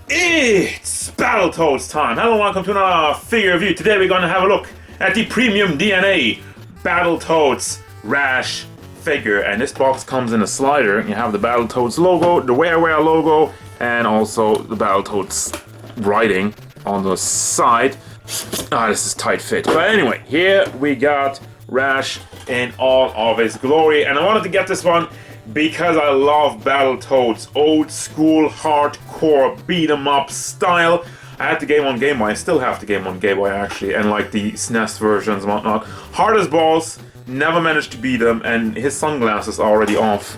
It's Battletoads time! Hello and welcome to another figure review. Today we're going to have a look at the premium DNA Battletoads Rash figure. And this box comes in a slider. You have the Battletoads logo, the WarWare logo, and also the Battletoads writing on the side. This is tight fit. But anyway, here we got Rash in all of his glory. And I wanted to get this one because I love Battletoads, old school, hardcore, beat 'em up style. I had the game on Game Boy, I still have the game on Game Boy actually, and like the SNES versions and whatnot. Hard as balls, never managed to beat him, and his sunglasses are already off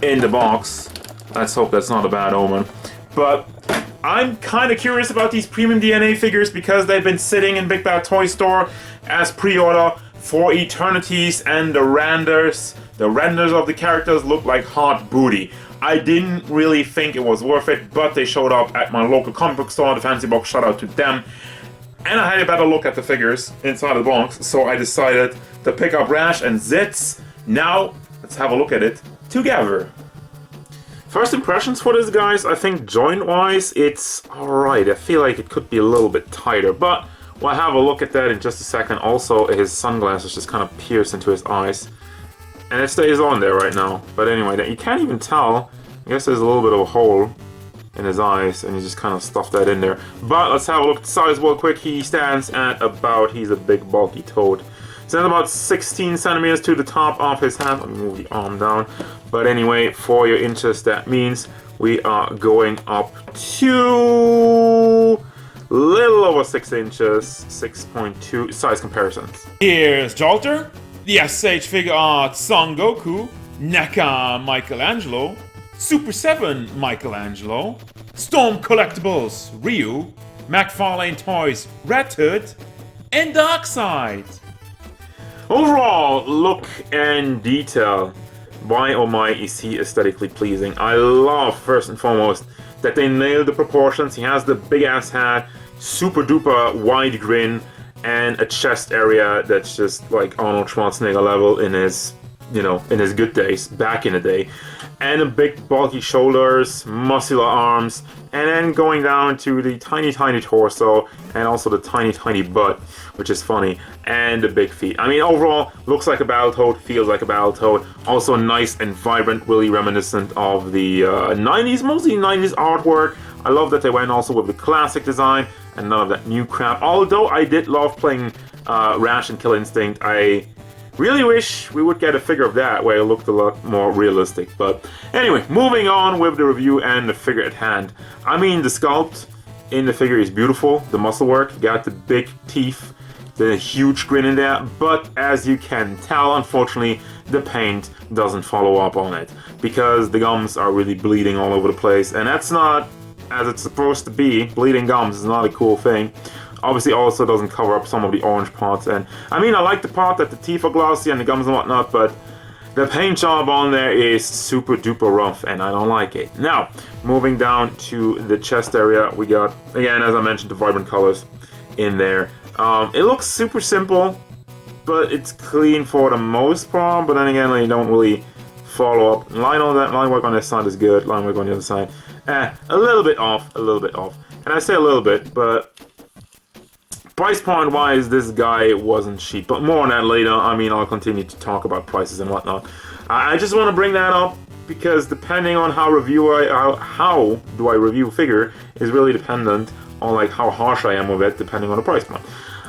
in the box. Let's hope that's not a bad omen. But I'm kind of curious about these premium DNA figures because they've been sitting in Big Bad Toy Store as pre-order for eternities, and the renders of the characters look like hot booty. I didn't really think it was worth it, but they showed up at my local comic book store, the Fancy Box, shout out to them. And I had a better look at the figures inside the box, so I decided to pick up Rash and Zitz. Now, let's have a look at it together. First impressions for this, guys, I think joint-wise, it's alright. I feel like it could be a little bit tighter, but we'll have a look at that in just a second. Also, his sunglasses just kind of pierce into his eyes. And it stays on there right now. But anyway, you can't even tell. I guess there's a little bit of a hole in his eyes, and he just kind of stuffed that in there. But let's have a look at the size real quick. He stands at about, he's a big bulky toad. Stands about 16 centimeters to the top of his hand. Let me move the arm down. But anyway, for your interest, that means we are going up to little over 6 inches, 6.2 size comparisons. Here's Jolter, the SH Figure Arts Son Goku, NECA Michelangelo, Super 7 Michelangelo, Storm Collectibles Ryu, McFarlane Toys Red Hood, and Darkseid. Overall, look and detail. Why oh my is he aesthetically pleasing. I love, first and foremost, that they nailed the proportions. He has the big ass hat, super duper wide grin, and a chest area that's just like Arnold Schwarzenegger level in his, in his good days, back in the day. And a big bulky shoulders, muscular arms, and then going down to the tiny torso, and also the tiny butt, which is funny, and the big feet. I mean, overall, looks like a Battletoad, feels like a Battletoad. Also nice and vibrant, really reminiscent of the 90s, mostly 90s artwork. I love that they went also with the classic design, and none of that new crap. Although I did love playing Rash and Kill Instinct, I really wish we would get a figure of that where it looked a lot more realistic. But anyway, moving on with the review and the figure at hand. I mean, the sculpt in the figure is beautiful. The muscle work, you got the big teeth, the huge grin in there. But as you can tell, unfortunately, the paint doesn't follow up on it because the gums are really bleeding all over the place, and that's not as it's supposed to be. Bleeding gums is not a cool thing. Obviously also doesn't cover up some of the orange parts, and I mean, I like the part that the teeth are glossy and the gums and whatnot, but the paint job on there is super duper rough and I don't like it. Now, moving down to the chest area, we got, again, as I mentioned, the vibrant colors in there. It looks super simple, but it's clean for the most part, but then again, you don't really follow up. Line work on this side is good, line work on the other side, a little bit off. And I say a little bit, but price point wise, this guy wasn't cheap, but more on that later. I mean, I'll continue to talk about prices and whatnot. I just want to bring that up because depending on how do I review a figure is really dependent on like how harsh I am with it, depending on the price point.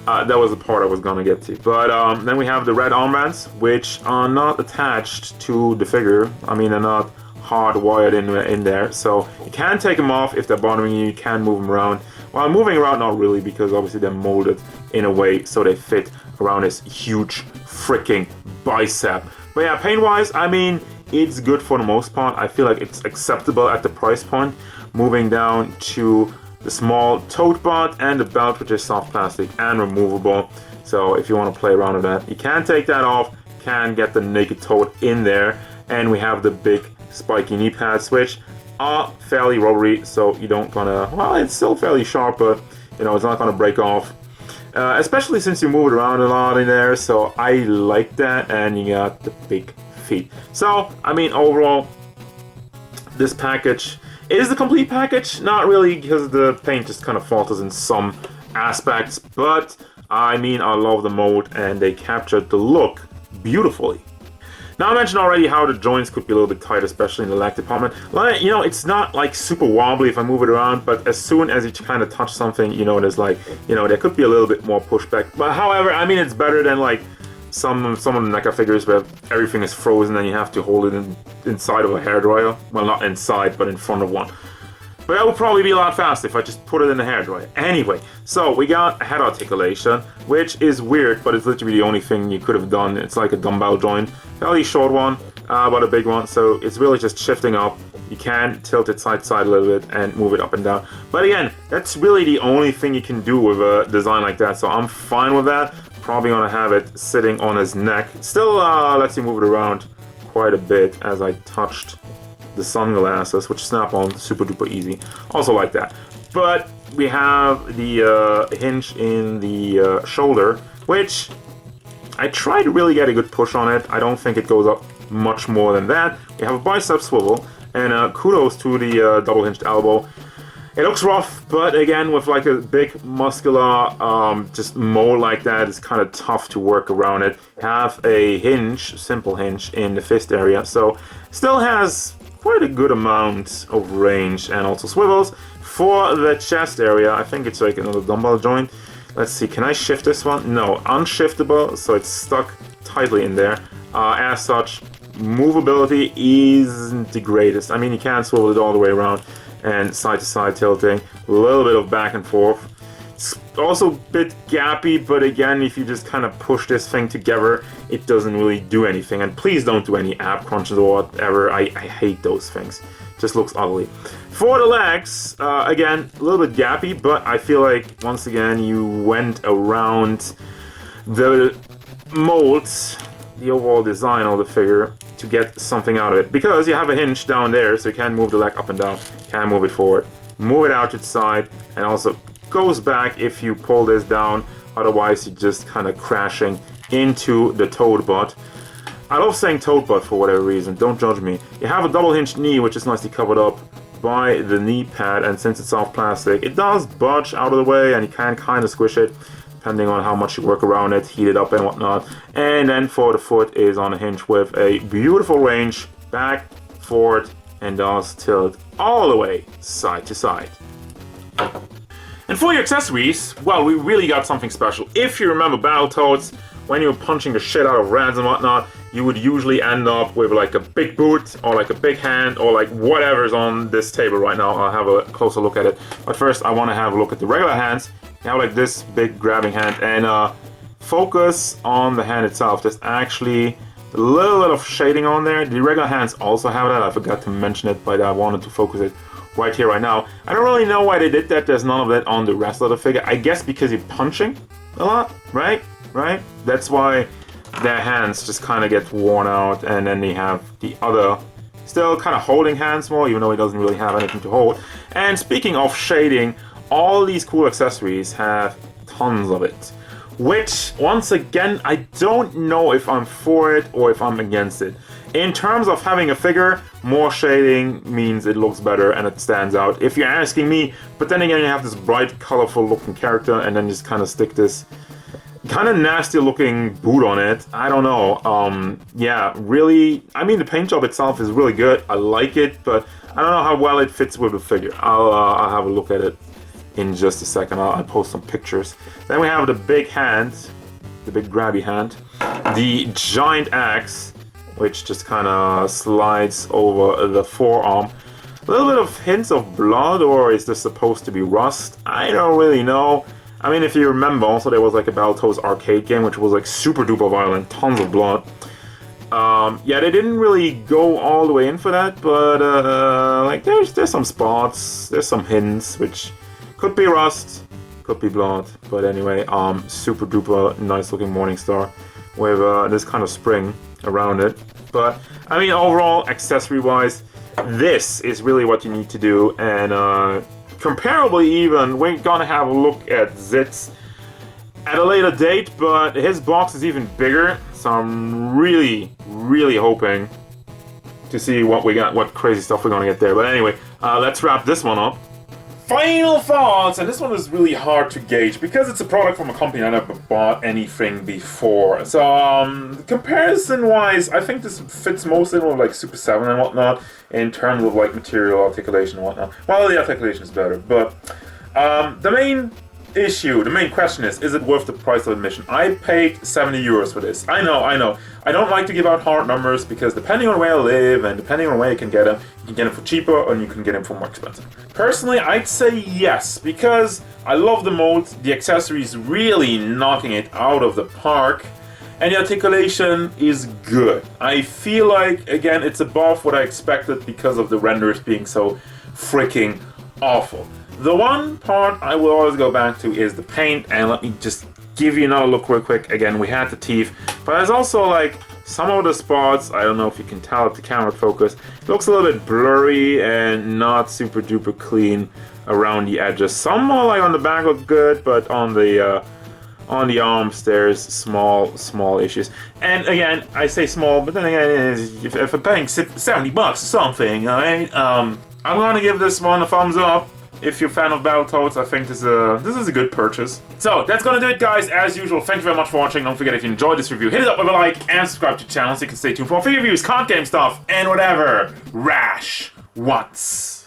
That was the part I was gonna get to. But then we have the red armbands, which are not attached to the figure. I mean, they're not hardwired in there, so you can take them off if they're bothering you. You can move them around. Well, moving around, not really, because obviously they're molded in a way so they fit around this huge freaking bicep. But yeah, paint-wise, I mean, it's good for the most part. I feel like it's acceptable at the price point. Moving down to the small tote bot and the belt, which is soft plastic and removable. So if you want to play around with that, you can take that off, can get the naked tote in there. And we have the big spiky knee pads, which are fairly rubbery, so you don't gonna, well, it's still fairly sharp, but it's not gonna break off. Especially since you move it around a lot in there, so I like that, and you got the big feet. So, I mean, overall, this package Is the complete package? Not really, because the paint just kind of falters in some aspects, but I mean, I love the mold, and they captured the look beautifully. Now, I mentioned already how the joints could be a little bit tight, especially in the leg department. Like, you know, it's not like super wobbly if I move it around, but as soon as you kind of touch something, you know, there's like, you know, there could be a little bit more pushback. But however, I mean, it's better than like some of the NECA figures where everything is frozen and you have to hold it inside of a hairdryer. Well, not inside, but in front of one. But that would probably be a lot faster if I just put it in the hairdryer. Anyway, so we got a head articulation, which is weird, but it's literally the only thing you could have done. It's like a dumbbell joint. Fairly short one, but a big one, so it's really just shifting up. You can tilt it side to side a little bit and move it up and down. But again, that's really the only thing you can do with a design like that, so I'm fine with that. Probably gonna have it sitting on his neck. Still lets you move it around quite a bit as I touched the sunglasses, which snap on super duper easy. Also like that. But we have the hinge in the shoulder, which I tried to really get a good push on it. I don't think it goes up much more than that. We have a bicep swivel, and kudos to the double hinged elbow. It looks rough, but again, with like a big muscular just mold like that, it's kind of tough to work around it. Have a hinge, simple hinge, in the fist area, so still has quite a good amount of range, and also swivels. For the chest area, I think it's like another dumbbell joint. Let's see, can I shift this one? No, unshiftable, so it's stuck tightly in there. As such, movability isn't the greatest. I mean, you can swivel it all the way around, and side to side tilting, a little bit of back and forth. It's also a bit gappy, but again, if you just kind of push this thing together, it doesn't really do anything. And please don't do any ab crunches or whatever. I hate those things. Just looks ugly. For the legs, again, a little bit gappy, but I feel like, once again, you went around the molds, the overall design of the figure, to get something out of it. Because you have a hinge down there, so you can move the leg up and down, can move it forward, move it out to the side, and also goes back if you pull this down. Otherwise, you're just kind of crashing into the toad butt. I love saying toad butt for whatever reason, don't judge me. You have a double hinged knee, which is nicely covered up by the knee pad, and since it's soft plastic, it does budge out of the way, and you can kind of squish it, depending on how much you work around it, heat it up and whatnot. And then for the foot is on a hinge with a beautiful range, back, forward, and does tilt all the way side to side. And for your accessories, well, we really got something special. If you remember Battletoads, when you were punching the shit out of rats and whatnot, you would usually end up with like a big boot, or like a big hand, or like whatever's on this table right now. I'll have a closer look at it. But first, I want to have a look at the regular hands. You have like this big grabbing hand, and focus on the hand itself. There's actually a little bit of shading on there. The regular hands also have that. I forgot to mention it, but I wanted to focus it right here, right now. I don't really know why they did that. There's none of that on the rest of the figure. I guess because you're punching a lot, right? Right? That's why their hands just kind of get worn out, and then they have the other still kind of holding hands more, even though he doesn't really have anything to hold. And speaking of shading, all these cool accessories have tons of it. Which, once again, I don't know if I'm for it or if I'm against it. In terms of having a figure, more shading means it looks better and it stands out, if you're asking me. But then again, you have this bright, colorful looking character, and then just kind of stick this kind of nasty looking boot on it. I don't know. Yeah, really, I mean, the paint job itself is really good. I like it, but I don't know how well it fits with the figure. I'll have a look at it in just a second. I'll post some pictures. Then we have the big hand, the big grabby hand, the giant axe, which just kind of slides over the forearm. A little bit of hints of blood, or is this supposed to be rust? I don't really know. I mean, if you remember, also there was like a Battletoads arcade game, which was like super duper violent, tons of blood. Yeah, they didn't really go all the way in for that, but like there's some spots, there's some hints, which could be rust, could be blood. But anyway, super duper nice looking Morningstar with this kind of spring around it. But I mean, overall, accessory wise, this is really what you need to do. And comparably even, we're gonna have a look at Zitz at a later date, but his box is even bigger, so I'm really hoping to see what we got, what crazy stuff we're gonna get there. But anyway, let's wrap this one up. Final thoughts, and this one is really hard to gauge because it's a product from a company I never bought anything before. So, comparison-wise, I think this fits most in with like Super 7 and whatnot in terms of like material articulation and whatnot. Well, the articulation is better, but the main question is it worth the price of admission? I paid 70 euros for this. I know. I don't like to give out hard numbers because depending on where I live and depending on where you can get them for cheaper or you can get them for more expensive. Personally, I'd say yes, because I love the modes, the accessories really knocking it out of the park, and the articulation is good. I feel like, again, it's above what I expected because of the renders being so freaking awful. The one part I will always go back to is the paint, and let me just give you another look real quick. Again, we had the teeth, but there's also like some of the spots, I don't know if you can tell if the camera focus, it looks a little bit blurry and not super duper clean around the edges. Some are like on the back look good, but on the arms there's small issues. And again, I say small, but then again, if I'm paying 70 bucks or something, alright, I'm gonna give this one a thumbs up. If you're a fan of Battletoads, I think this is a good purchase. So, that's gonna do it, guys. As usual, thank you very much for watching. Don't forget, if you enjoyed this review, hit it up with a like and subscribe to the channel so you can stay tuned for more figure reviews, card game stuff, and whatever Rash wants.